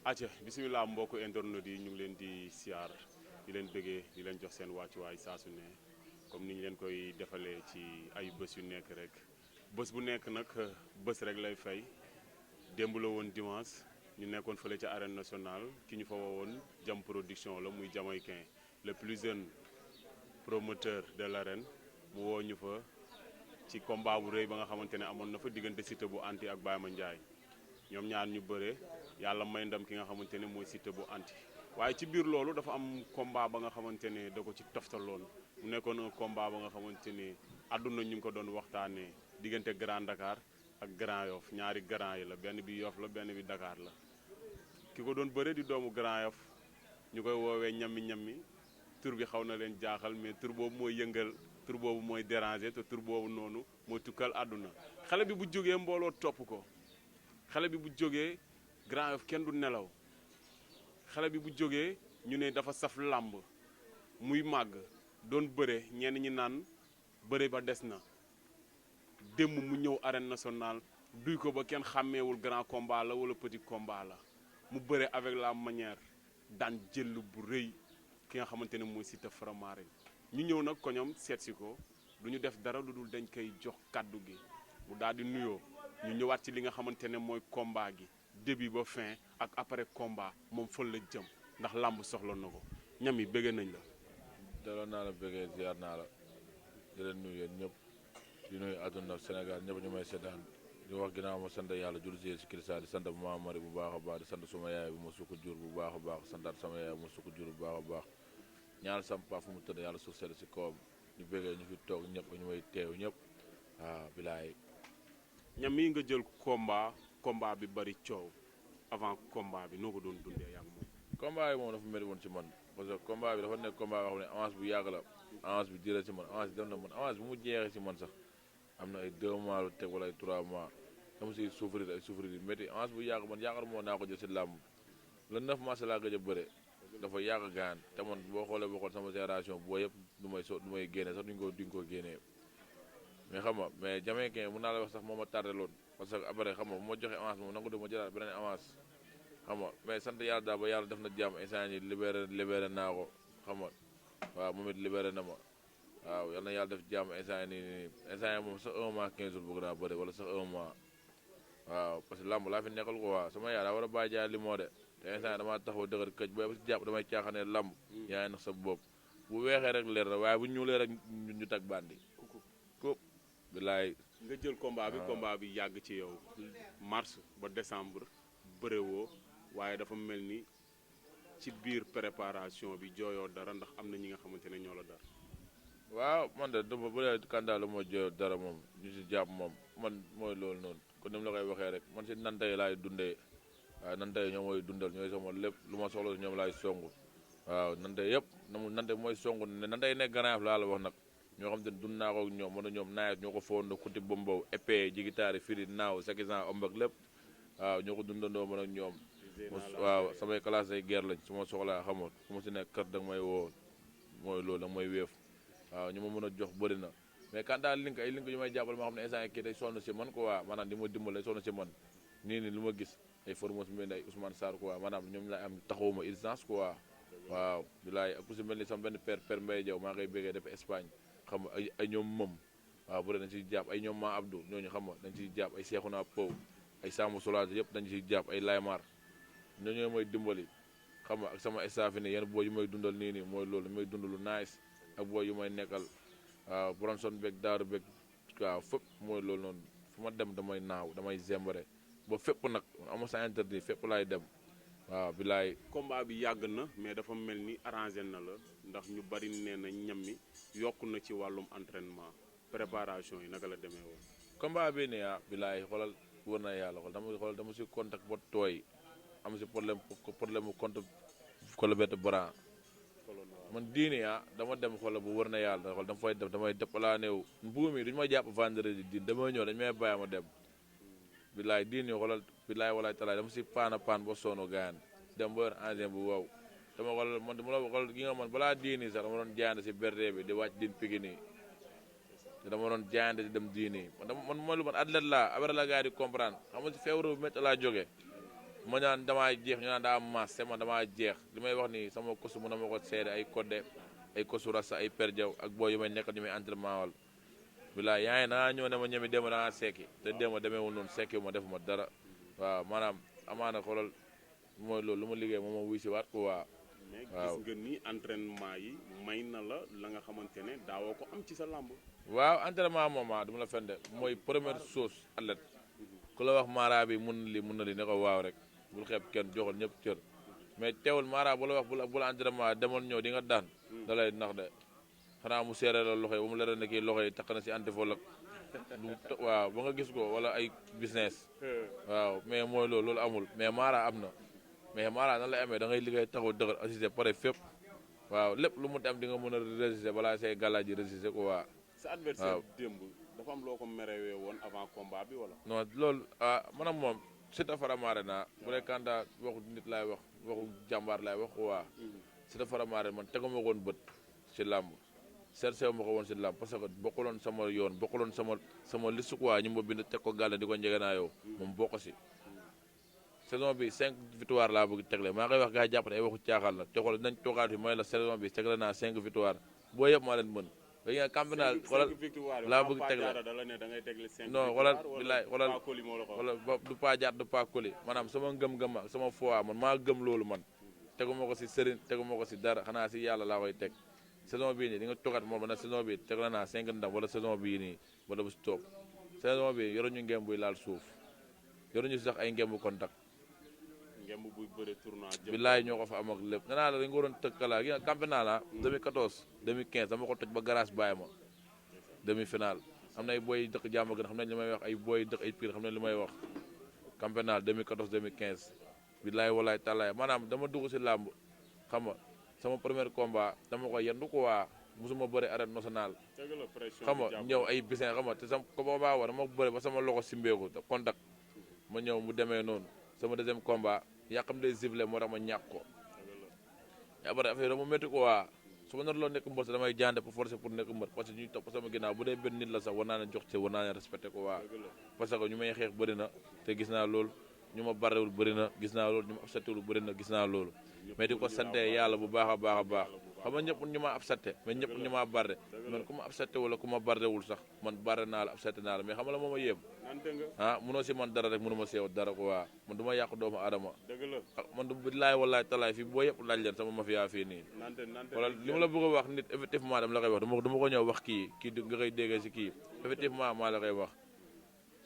acca bisimilah mbokku internet yi ñu ngi leen di siyaar di leen bëggee di leen jox seen wàccuwaay saa su ne comme ni ñu leen koy defalee ci ay bés yu nekk rek bés bu nekk nag bés rek lay fay démb la woon dimanche ñu nekkoon fële ca arène nationale ki ñu fa woowoon Jam Production la muy jamaïcain le plus jeune promoteur de l'arène mu woo ñu fa ci combat bu rëy ba nga xamante ne amoon na fa diggante Siteu bu anti ak Baye Mandiaye ñoom ñaar ñu bëre yàlla may ndam ki nga xamante ne mooy Siteu bu anti waaye ci biir loolu dafa am combat ba nga xamante ne da ko ci toftaloon mu nekkoon un combat ba nga xamante ne àdduna ñu ngi ko doon waxtaanee diggante Grand Dakar ak Grand Yoff ñaari Grand yi la benn bi Yoff la benn bi Dakar la ki ko doon bëre di doomu Grand Yoff ñu koy woowee ñammi tur bi xaw na leen jaaxal mais tur boobu mooy yëngal tur boobu mooy déranger te tur boobu noonu mooy tukkal àdduna xale bi bu jógee mbooloo topp ko xale bi bu jógee Grand Yoff kenn du nelaw xale bi bu jógee ñu ne dafa saf làmb muy màgg doon bëre ñenn ñi naan bëre ba des na démb mu ñëw arène nationale duy ko ba kenn xàmmeewul grand combat la wala petit combat la mu bëre avec la manière daan jël bu rëy ki nga xamante ne mooy Siteu Faramareen ñu ñëw nag ko ñoom seet si ko du ñu def dara lu dul dañ koy jox kàddu gi mu daal di nuyoo ñu ñëwaat ci li nga xamante ne mooy combat gi début ba fin ak après combat moom fan la jëm ndax làmb soxla na ko ñam yi bëgg nañ la. delloo naa la bëggee ziar naa la di leen nuyu yéen ñëpp di nuyu àdduna Sénégal ñëpp ñu may seddaan di wax ginnaaw ma sant yàlla jul si Kirista di sant ma mari bu baax a baax di sant suma yaay bu ma sukk jur bu baax a baax santaat sama yaay bu ma sukk jur bu baax a baax ñaanal sama paa fu mu tëdd yàlla suuf sedd si kawam ñu bëggee ñu fi toog ñëpp ñu may teew ñëpp waaw bilaay. ñam yi nga jël combat bi bari coow avant combat bi noo ko doon dundee yaa ngi moom. combat yi moom dafa mel woon ci man parce que combat bi dafa nekk combat boo xam ne avance bu yàgg la avance bi jëlee ci man avance bi dem na man avance bu mu jeexee ci man sax am na ay 2 mois lu teg wala ay 3 mois dama siy souffrir ay souffrir yu métti avance bu yàgg man yaakaar moo naa ko jël si làmb le 9 mars laa gëj a bëre dafa yàgg gaan te man boo xoolee sama génération boo yëpp du may génne sax duñ ko génnee mais xam nga mais Jamaïcain mun naa la wax sax moo ma tardé loon parce que après xam nga bu ma joxe avance moom nangu de ma jëlaat beneen avance xam nga mais sant yàlla daal ba yàlla def na jàmm instant yi libéré naa ko xam nga waaw moom it libéré na ma waaw yal na yàlla def jàmm instant yi moom sax 1 mois 15 jours bëgg naa bëri wala sax 1 mois waaw parce que lamb laa fi nekkal ko waa sama yaay daa war a bàyyi jaay li moo de te instant yi damaa taxaw dëgër këj ba si jàpp damay caaxaanee lamb yaa ngi nax sa bopp bu weexee rek leer na waaye bu ñuulee rek ñu tag bandi ko bilaay nga jël combat bi yàgg ci yow mars ba décembre bërewoo waaye dafa mel ni ci biir préparation bi jooyoo dara ndax am na ñi nga xamante ne ñoo la dara. waaw man de dafa bu dee kandaa la moo jooyoo dara moom ñu si jàpp moom man mooy loolu noonu kon ni mu la koy waxee rek man si nante yi laay dundee waaw nante yi ñoom mooy dundal ñooy sama lépp lu ma soxla ñoom laay songu waaw nante yëpp nante mooy songu ne nante yi nekk ganaaf laa la wax nag ñoo xam te ne dund naa ko ak ñoom mën na ñoom naayet ñoo ko foon na kuti bombow épée jigitaari firi naaw sakisan omb ak lépp waaw ñoo ko dundandoo mën ak ñoom waaw samay classe ay guerre lañ su ma soxlaa xamoon fu ma si nekk kër danga may woo mooy loolu danga may wéef waaw ñu ma mën a jox bëri na mais quand daal link yu may jàppal moo xam ne instant kii day sonn si man ko waa maanaam di ma dimbal day sonn si man nii lu ma gis ay formation mel ni ay Ousmane Sarr quoi maanaam ñoom lay am taxawuma urgence quoi waaw bilaay ak ku si mel ni sama benn père Mbaye Diaw maa ngay béggee def Espagne xam nga ay ñoom moom waaw bu dee dañ siy jàpp ay ñoom ma Abdou ñooñu xam nga dañ siy jàpp ay Cheikhouna Pow ay Samou Solage yëpp dañ siy jàpp ay Laymar ñooñu mooy dimbali xam nga ak sama staff yi ne yenn boo yu may dundal nii mooy loolu may dund lu nice ak boo yu may nekkal waaw Bronson beeg Daaru beeg waaw fépp mooy loolu noonu fu ma dem damay naaw damay zembare ba fépp nag ama sa interdit fépp laay dem waaw bilaay. combat bi yàgg na mais dafa mel ni arrangé na la ndax ñu bari nee na ñam mi yokku na ci wàllum entraînement préparation yi naka la demee woon. combat bi nii bilaay xoolal wër na yàlla xool dama si contact ba tooy am si problème mu compte coloberte bras man diini dama dem xoolal bu wër na yàlla xool dama fay def damay déplané wu mbuum mi duñu ma jàpp vendredi diin damay ñëw dañu may bàyyi ma dem bilaay diini xoolal bilaay walaay talaay dama si paan ba soono gaan dem ba engin bu wow dama xoolal man dama la xoolal gi nga man balaa diini sax dama doon jaayante si berde bi di wàcc diin Pikine te dama doon jaayante di dem diini man mooy lu man athlète laa après la gars yi di comprendre xam nga si feebaru bu métti laa jógee ma ñaan damaa jeex ñu naan daa am maas c'est man damaa jeex li may wax ni sama kosu mën na ma ko seede ay Codé ay kosu rasa ay Per Diaw ak boo yu may nekk ñu may entraînement wal bilaay yaa ngi dangaa ñëw ne ma ñemi démb dangaa sekki te démb demeewul noonu sekki ma defuma dara waaw maanaam amaana xoolal mooy loolu lu ma liggéey moom ma wuy si waat ko waa mais waaw gis nga ni entraînement yi may na la nga xamante ne daawoo ko am ci sa làmb. waaw entraînement moom du ma la fende mooy première chose athlète ku la wax mara bi mun na li ne ko waaw rek bul xeeb kenn joxal ñëpp cër mais teewul mara bu la wax bu la entraînement demoon ñëw di nga daan da lay nax de xanaa mu seere la loxo yi ba mu leeral ne kii loxo yi takk na si antifol ak waaw ba nga gis ko wala ay business waaw mais mooy loolu amul mais mara am na mais mara nan lay amee da ngay liggéey taxaw dëgër assisté pare fépp waaw lépp lu mu am di nga mën a résister balaa say gàllaaj yi résister ko waa sa adversaire démb dafa am loo ko merewee woon avant combat bi wala. non loolu maanaam moom Siteu Faramareen naa bu dee kanta waxu nit laay wax waxu jàmbaar laay wax waa Siteu Faramareen man teguma ko woon bët si làmb seetsewu ma ko woon si làmb parce que bokkuloon sama yoon bokkuloon sama liste quoi ñu ma bind teg ko gàll di ko njëgënaa yow moom bokk si saison bi 5 victoire laa bëgg tegle maa koy wax gars yi jàpp ne ay waxu caaxaan la te xool nañ toogaat fi mooy la saison bi tegle naa 5 victoire boo yëpp maa leen mën léegi nag campénal xoolal laa bëgg tegle non xoolal bilaay xoolal du pas jaar du pas koli maanaam sama ngëm-ngëm ak sama foi man maa gëm loolu man teguma ko si sëriñ teguma ko si dara xanaa si yàlla laa koy teg saison bii nii di nga toogaat moom nag saison bi tegle naa 5 ndam wala saison bii nii wala bu si toog saison bi yoruñu ngem buy laal suuf yoruñu si sax ay ngem bu contact ngemb buy bëre tournoi bilaay ñoo ko fa am ak lépp nee naa la dañ ko waroon tëkkalaa gi nga campénal 2014 2015 dama ko toj ba garage bàyyi ma demi final am na ay booy dëkk jàmm gën xam nañ li may wax ay booy dëkk ay pire xam nañ li may wax campénal 2014 2015 bilaay walaay talaay maanaam dama dugg si làmb xam nga sama premier combat dama ko yendu ko waa musuma bëre arène nationale xam nga ñëw ay bisin xam nga te sama combat war dama bëre ba sama loxo simbeeku contact ma ñëw mu demee noonu sama deuxième combat yàqam day zible moo tax ma ñàkk ko après affaire dama métti ko waa su ma nar loo nekk mbër sax damay jaande pour forcer pour nekk mbër parce que ñuy topp sama ginnaaw bu dee benn nit la sax war naa ne jox ci war naa ne respecté ko waa parce que ñu may xeex bëri na te gis naa loolu ñu ma barewul bëri na gis naa loolu ñu ma absatéwul bëri na gis naa loolu mais di ko sante yàlla bu baax a baax a baax xam nga ñëpp ñu ma absaté mais ñëpp ñu ma barde man ku ma absaté wala ku ma bardewul sax man barde naa la absaté naa la mais xam nga la moo ma yéem mënoo si man dara rek mënu ma seew dara ko waa man du ma yàq doomu aadama man du billaay wallaay talaay fii boo yëpp laaj leen sama mafia fii nii wala li ma la bëgg a wax nit effectivement dama la koy wax dama ko ñëw wax kii nga koy déggee si kii effectivement maa la koy wax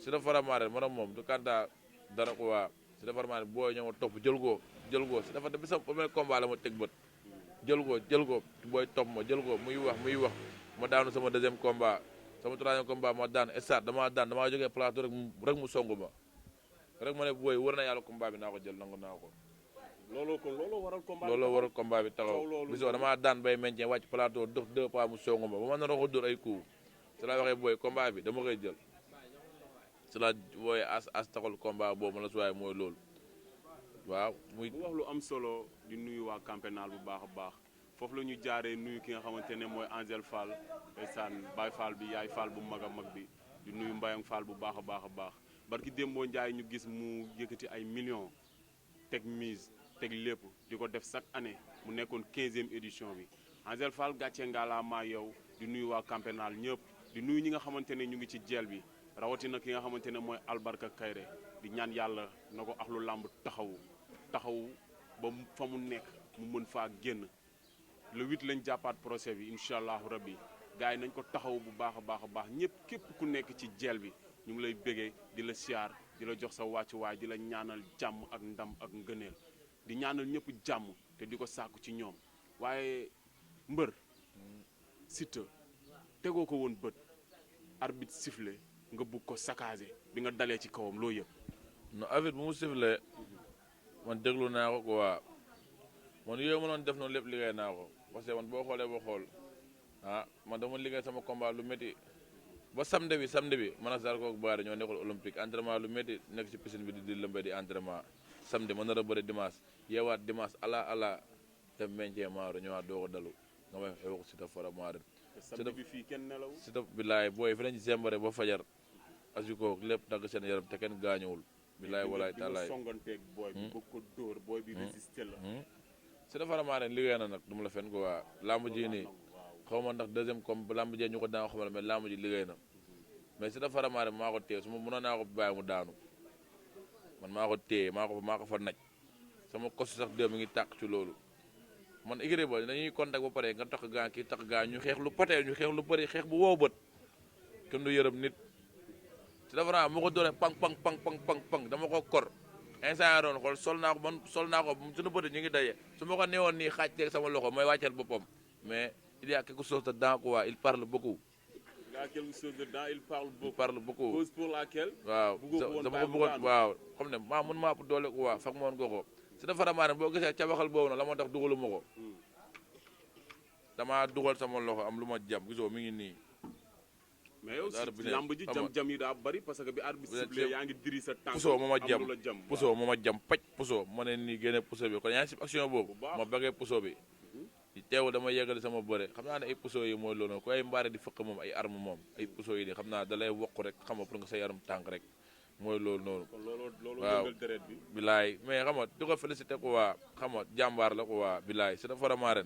si da Faramareen man moom du kanta dara ko waa si da Faramareen boo ñëw topp jël ko si dafa depuis sama premier combat la ma teg bët jël ko booy topp ma jël ko muy wax ma daanu sama deuxième combat sama troisième combat ma daan damaa jógee plateau rek mu songu ma rek ma ne booy wër na yàlla combat bi naa ko jël nangu naa ko. looloo waral combat bi taxaw bisoo damaa daan bay maintien wàcc plateau dox 2 pas mu songu ma ba ma naroo ko dóor ay coups si laa waxee booy combat bi dama koy jël si laa wooyee as taxal combat boobu ma la suwaay mooy loolu. waaw muy wax lu am solo di nuyu waa campénal bu baax a baax foofu la ñu jaaree nuyu ki nga xamante ne mooy Angel Fall ndeysaan Baye Fall bi yaay Fall bu mag a mag bi di nuyu Mbayang Fall bu baax a baax barki Dembo Ndiaye ñu gis mu yëkkati ay millions teg mise teg lépp di ko def chaque année mu nekkoon 15e édition bi Angel Fall gàcce ngaalaamaa yow di nuyu waa campénal ñëpp di nuyu ñi nga xamante ne ñu ngi ci jeel bi rawatina ki nga xamante ne mooy Albarka Kayre di ñaan yàlla na ko axlu làmb taxawu ba fa mu nekk mu mën faa génn le 8 lañ jàppaat procès bi incha allahu rabbi gars yi nañ ko taxaw bu baax a baax ñëpp képp ku nekk ci jeel bi ñu ngi lay bégee di la siyaar di la jox sa wàccuwaay di la ñaanal jàmm ak ndam ak ngëneel di ñaanal ñëpp jàmm te di ko sàkku ci ñoom waaye mbër Siteu tegoo ko woon bët arbitre sifflé nga bugg ko saccager bi nga dalee ci kawam loo yëpp. non arbitre bu mu sifflé man déglu naa ko quoi man yooyu ma doon def noonu lépp liggéey naa ko parce que man boo xoolee ba xool man dama liggéey sama combat lu métti ba samedi bi man ak Zarko ak Baare ñoo nekkul olympique entraînement lu métti nekk ci piscine bi di lëmbee di entraînement samedi ma nar a bëri dimanche yeewaat dimanche ala dem meññee maaro ñëwaat doo ko dalu nga may xew ko Siteu Faramareen. samedi bi fii kenn nelaw. Siteu bilaay booy fi lañ zembare ba fajar asiko lépp dagg seen yaram te kenn gaañuwul bilaay walaay taalaay songanteeg booy bi bëgg ko dóor booy bi résister la. si dafa ramaane liggéey na nag du ma la fen ko waa lamb ji nii xaw ma ndax deuxième comme lamb jee ñu ko daan xamal mais lamb ji liggéey na mais si dafa ramaane maa ko téye su ma mënoon naa ko bàyyi mu daanu man maa ko téye maa ko fa naj sama kosu sax démb mi ngi tàq ci loolu man écurie ba dañuy contact ba pare nga tax gaa kii tax gaa ñu xeex lu patee ñu xeex lu bëri xeex bu wow bët kenn du yërëm nit si dafa ramaane moo ko doone pang dama ko kor instant doon xool sol naa ko suñu bëri ñu ngi daje su ma ko neewoon nii xaaj teeg sama loxo mooy wàcceel boppam mais il y a quelque chose dedans quoi il parle beaucoup. Il y a quelque chose dedans il parle beaucoup. cause pour laquelle. waaw dama ko bëggoon waaw xam ne maa mën maa ëpp doole quoi fag ma woon ko ko si dafa ramaane boo gisee cabaxal boobu nag la moo tax dugaluma ko damaa dugal sama loxo am lu ma jam gisoo mi ngi nii. mais yow si lamb ji jam yi daa bari parce que bi arbitre sifflé yaa ngi diri sa tànk puso moo ma jam paj puso ma ne nii génne puso bi kon yaa ngi si action boobu ma bëggee puso bi teewul dama yeggali sama bëre xam naa ne ay puso yi mooy loolu ku ay mbaare di fëkk moom ay arme moom ay puso yi di xam naa da lay wokk rek xam nga pour nga sa yaram tànk rek mooy loolu noonu waaw bilaay mais xam nga di ko félicité ko waa xam nga jàmbaar la ko waa bilaay c'est dafa ramaare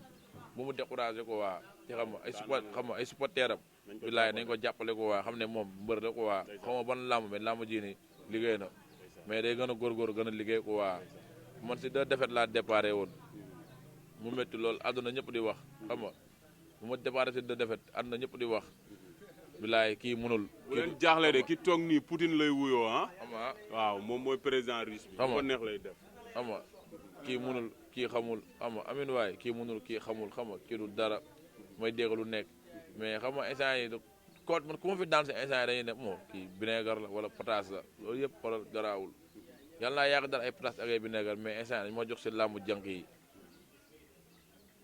bu mu découragé ko waa te xam nga ay supporteram bilaay nañ ko jàppale ko waa xam ne moom mbër la ko waa xam nga ban làmb mais làmb ji ni liggéey na mais day gën a góorgóor gën a liggéey ko waa man si 2 défaites laa déparé woon mu métti loolu àdduna ñëpp di wax xam nga bu ma déparé si 2 défaites àdduna ñëpp di wax bilaay kii mënul bu leen jaaxle de ki toog nii Poutine lay wuyoo ah xam nga waaw moom mooy président russe bi ko neex lay def xam nga kii mënul kii xamul xam nga amin waay kii mënul kii xamul xam nga kii du dara may dégg lu nekk mais xam nga instant yi koot man ku ma fi daan si instant yi dañuy ne moo kii vinaigre la wala pataas la loolu yëpp xoolal garaawul yàlla naa yàgg dal ay pataas ak ay vinaigre mais instant yi dañu ma jox si làmbu jànk yi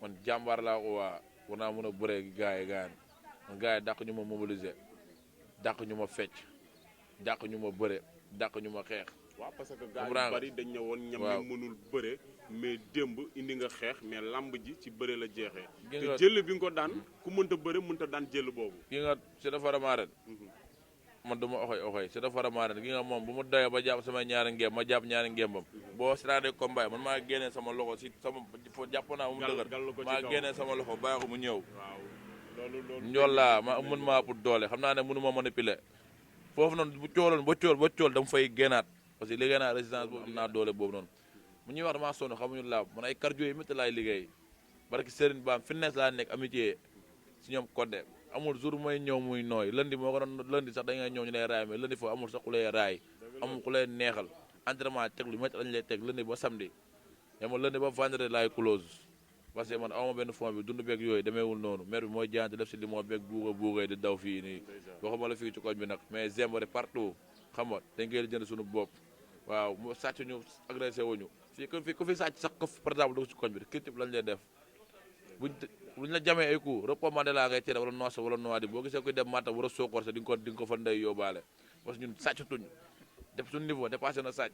man jàmbaar laa ko waa war naa mën a bëree gars yi man gars yi dàq ñu ma mobiliser dàq ñu ma fecc dàq ñu ma bëre dàq ñu ma xeex waaw parce que gars yu bari dañ ne woon ñam mënul bëre mais démb indi nga xeex mais lamb ji ci bëre la jeexee te jël bi nga ko daan ku mënta bëre mënta daan jël boobu gi nga si dafa ramaaren man du ma oxoy si dafa ramaaren gi nga moom bu ma doyee ba jàpp samay ñaari ngéem ma jàpp ñaari ngéembam boo siraadee combat man maa génnee sama loxo si sama jàpp naa mu dëgër maa génnee sama loxo bàyyi ko mu ñëw njool laa ma mën maa ëpp doole xam naa ne mënu ma manipuler foofu noonu bu cooloon ba cool dama fay génnaat parce que liggéey naa résistance boobu naa doole boobu noonu mu ñuy wax damaa sonn xamuñu laa man ay cardio yi métti laay liggéey barki Serigne Bam fitness laa nekk amitié si ñoom Codé amul jour mooy ñëw muy nooy lundi moo ko doon lundi sax da ngay ñëw ñu lay raay mais lundi foofu amul sax ku lay raay amul ku lay neexal entraînement teg lu métti lañ lay teg lundi ba samedi mais man lundi ba vendredi laay close parce que man awma benn fond bi dund beeg yooyu demeewul noonu maire bi mooy jaante def si li moo beeg buugay di daw fii nii waxuma la fii ci koñ bi nag mais zembare partout xam nga dañ koy jënd suñu bopp waaw mu sàcc ñu agressé wuñu fii ku fi sàcc sax ko par exemple dugg si koñ bi critique lañ lay def buñ la jamee ay coup recommandé laa ngay tere wala noosa wala noadi boo gisee koy dem Matam war a sookoor sa di nga ko fa ndey yóbbaale parce que ñun sàccatuñ def suñu niveau dépassé na sàcc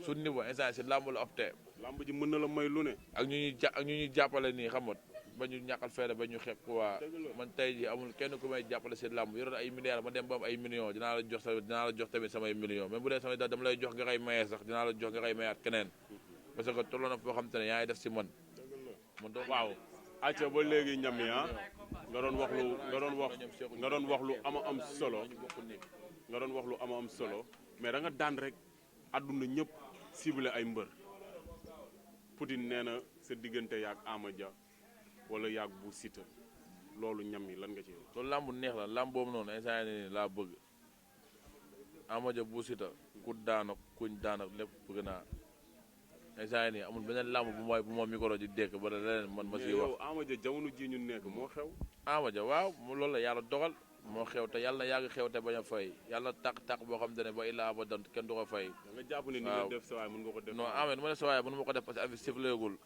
suñu niveau instant si làmb la opté làmb ji mën na la may lu ne ak ñu ñuy jàppale nii xam nga ba ñu ñàkkal feere ba ñu xeeb ko waa man tey ji amul kenn ku may jàppale si làmb yoroon ay milliards ma dem ba am ay millions dinaa la jox tamit samay millions même bu dee samay dama lay jox nga koy mayee sax dinaa la jox nga koy mayaat keneen parce que tolloo na foo xam te ne yaa ngi def si man waaw acca ba léegi ñam yi nga doon wax lu ama am solo mais da nga daan rek àdduna ñëpp ciblé ay mbër Poutine nee na sa diggante yaag Ama Dia wala yaag bu Siteu loolu ñam yi lan nga ci loolu làmb neex la làmb boobu noonu instant yii nii laa bëgg Ama Dia bu Siteu ku daan ak kuñ daan ak lépp bëgg naa instant yii nii amul beneen làmb bu ma micro di dégg ba leneen man ma siy wax. Ama Dia jamono ji ñu nekk moo xew. Ama Dia waaw loolu la yàlla dogal moo xew te yàlla na yàgg xew te bañ a fay yàlla tàq boo xam te ne ba illaa ba dant kenn du ko fay. da nga jàpp ne ni nga def sa waay mën nga ko def. non Ama du ma ne sa waay mënu ma ko def parce que arbitre sifflé gul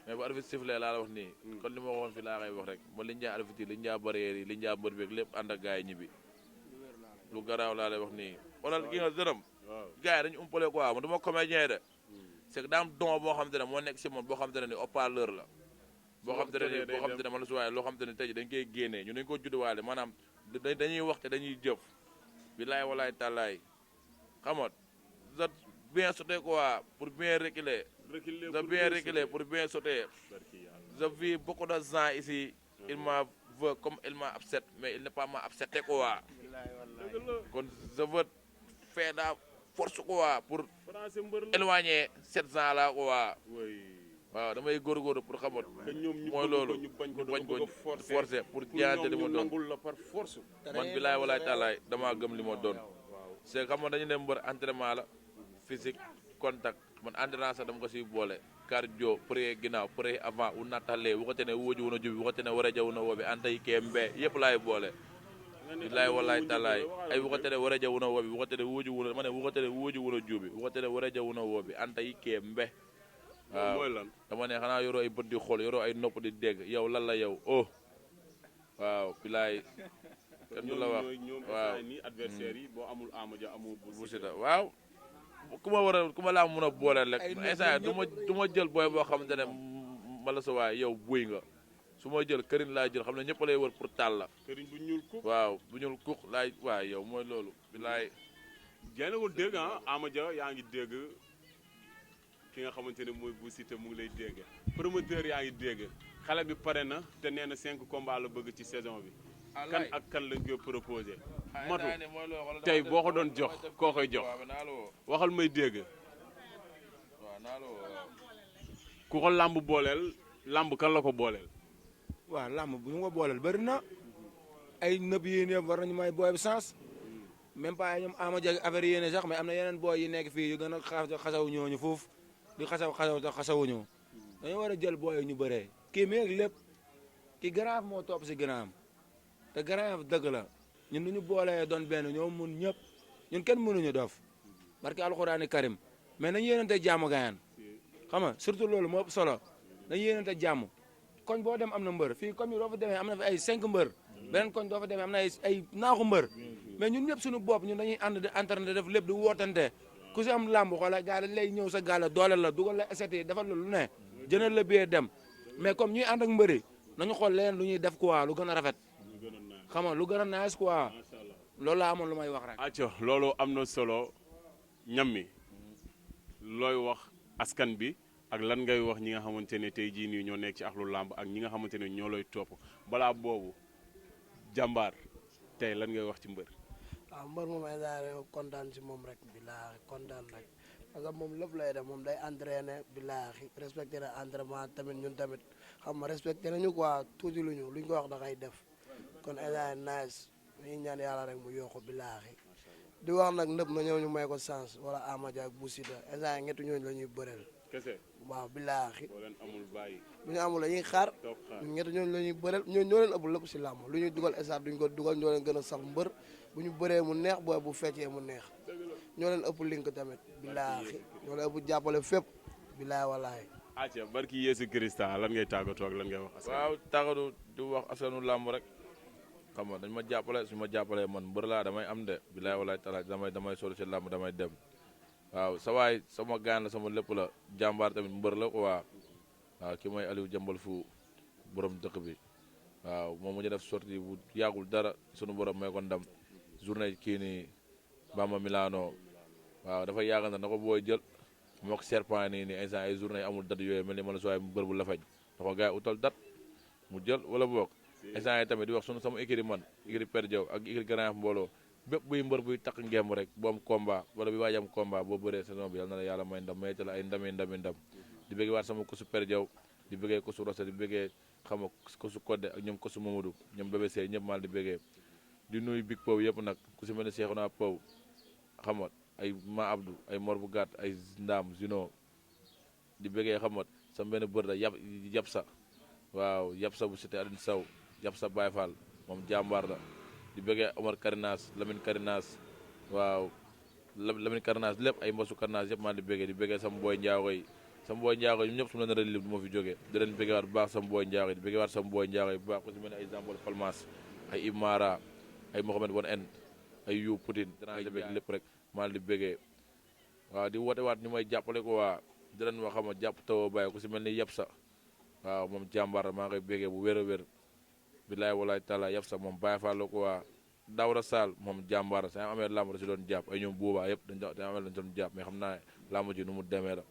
mais bu arbitre sifflé laa la wax nii. kon li ma waxoon fii laa koy wax rek ma liñ jaa arbitre yi liñ jaa barrière yi liñ jaa mbër beeg lépp ànd ak gars yi ñibbi lu garaaw laa lay wax nii. xoolal gi nga dërëm. waaw gars yi dañu umpale quoi man du ma comédien de. c'est que daa am don boo xam te ne moo nekk si man boo xam te ne ni haut-parleur la. boo xam te ne man la su waaye loo xam te ne tey dañ koy génnee ñu dañ ko judduwaale maanaam dañuy wax te dañuy jëf bilaay walaay tàllaay xam nga za bien sauter quoi pour bien reculer. Za bien reculer pour bien sauter. Je vis beaucoup de gens ici. Il m'a veut comme il m'a upset mais il n'est pas m'a upseté quoi. Kon je veux faire la force quoi pour éloigner cette gens là quoi. waaw damay góorgóorlu pour xamoon. mooy loolu ñu bañ ko forcer pour jaayante li ma doon man bilaay walaay taalaay damaa gëm li ma doon. c'est que xam nga dañu ne mbër entraînement la physique contact man endurance dama ko siy boole. cardio pré ginnaaw pré avant u nattalee waxate ne wóoju wuna jubi waxate ne war a jaw na woobi antay kee mbee yëpp laay boole. bilaay walaay taalaay ay waxate ne war a jaw na woobi waxate ne wóoju wuna ma ne waxate ne wóoju wuna jubi waxate ne war a jaw na woobi antay kee mbee. waaw dama ne xanaa yoroo ay bët di xool yoroo ay nopp di dégg yow lan la yow oh waaw bilaay kenn du la wax waaw ni adversaire yi boo amul Ama Dia amul Bou Siteu waaw ku ma laa mën a booleel rek instant du ma jël booy boo xamante ne ma la sa waay yow buy nga su ma jël këriñ laa jël xam ne ñëpp lay wër pour taal la këriñ bu ñuul kuk waaw bu ñuul kuk laay waay yow mooy loolu bilaay génnewul dégg Ama Dia yaa ngi dégg ki nga xamante ne mooy Bou Siteu mu ngi lay dégg promoteur yaa ngi dégg xale bi pare na te nee na 5 combats la bëgg ci saison bi kan ak kan lañ koy proposé matu tey boo ko doon jox koo koy jox waxal may dégg ku ko làmb booleel làmb kan la ko booleel waaw làmb bu ñu ko booleel bëri na ay nëb yéen yëpp war nañu may booy bi sens même pas ñoom Ama Dia affaire yéene sax mais am na yeneen booy yi nekk fii yu gën a xasaw ñooñu foofu di xasawuñu dañoo war a jël booy ñu bëree kii mi ak lépp ki Grand Yoff moo topp si Grand Yoff te Grand Yoff dëgg la ñun du ñu boolee doon benn ñoo mun ñëpp ñun kenn mënuñu dof barke alxuraani karim mais nañu yéenante jàmm gayaan xam nga surtout loolu moo ëpp solo nañu yéenante jàmm koñ boo dem am na mbër fii koñ bi doo fa demee am na fi ay 5 mbër beneen koñ doo fa demee am na ay naaxu mbër mais ñun ñëpp suñu bopp ñun dañuy ànd di entraîné def lépp di wootante ku si am làmb xoola gaa dañ lay ñëw sa gaale dooleel la dugal la eseti defal la lu ne jënal la biyee dem mais comme ñuy ànd ak mbëri nañu xool leen lu ñuy def quoi lu gën a rafet xam nga lu gën a nice quoi loolu laa amoon lu may wax rek. acco loolu am na solo ñam mi looy wax askan bi ak lan ngay wax ñi nga xamante ne tey jii nii ñoo nekk ci axlu làmb ak ñi nga xamante ne ñoo lay topp balaa boobu jàmbaar tey lan ngay wax ci mbër. waaw mbër moom ay daal kontaan si moom rek billaahi kontaan rek parce que moom lépp lay def moom day entraîné billaahi respecté na entraînement tamit ñun tamit xam nga respecté nañu quoi tuuti luñu ko wax da koy def kon ay daal nice dañuy ñaan yàlla rek mu yokk billaahi di wax nag nëpp na ñëw ñu may ko chance wala Ama Dia ak Bou Siteu instant ñetti ñooñu la ñuy bëreel kese waaw billaahi boo leen amul bàyyi bu ñu amul la ñuy xaar ñetti ñooñu la ñuy bëreel ñoo leen ëpp lépp si làmb lu ñuy dugal stade duñ ko dugal ñoo leen gën a saf mbër bu ñu bëree mu neex booy bu feccee mu neex ñoo leen ëpp link tamit billaahi ñoo leen ëpp jàppale fépp billaahi walaahi acca barki Yeesu Krista lan ngay tàggatoo ak lan ngay wax waaw tàggatu di wax askanu làmb rek xam nga dañ ma jàppale su ma jàppalee man mbër laa damay am de billaahi walaahi taala damay sori si làmb damay dem waaw sa waay sama gaan la sama lépp la jàmbaar tamit mbër la ko waaw ki mooy Aliou Jambal fu borom dëkk bi waaw moom mu ñu def sortie bu yàggul dara sunu borom may ko ndam journée kii nii Bamba Milano waaw dafa yàgg na ko booy jël moo ko serpent nii instant ay journée amul date yooyu mel ni ma la soo waay mbër bu la fañ da ko gars yi utal date mu jël wala boog instant yi tamit di wax sunu sama écurie man écurie Père Diaw ak écurie Grand Yoff mbooloo bépp buy mbër buy takk ngemb rek bu am combat wala bi waaj am combat boo bëree saison bi yal na la yàlla may ndam mayta la ay ndam di bëggee waat sama kosu Père Diaw di bëggee kosu Rosa di bëggee xam nga kosu Codé ak ñoom kosu Mamadou ñoom bébé Sey ñëpp maal di bëggee di nuyu big Pow yëpp nag ku si mel ne Cheikhouna Pow xam nga ay Ma Abdou ay Mor bu gàtt ay Ndam Zino di bëggee xam nga sama benn bër la yab sa waaw yab sa bu cité Aline Sow yab sa Baye Fall moom jàmbaar la di bëggee Omar Karinas Lamine Karinas waaw Lamine Karinas lépp ay mbasu Karinas yëpp maa di bëggee sama booy njaago yi ñëpp su ma leen lim du ma fi jógee di leen bëggee waat bu baax sama booy njaago yi di bëggee waat sama booy njaago yi bu baax ku si mel ne ay Zambol Palmas ay Imara ay Mohamed Bon En ay Yu Poutine danaa jabeg lépp rek maa di bëggee waaw di woote waat ñu may jàppale ko waa di leen wax xam jàpp taw bàyyi ku si mel ni yab sa waaw moom jàmbaar maa ngay bëggee bu wér a wér bilaay walaay taala yab sa moom Baye Fall la ko waa Daouda Sall moom jàmbaar sa amee lamb da si doon jàpp ay ñoom boobaa yëpp dañ amee lañ doon jàpp mais xam naa ne lamb ji nu mu demee la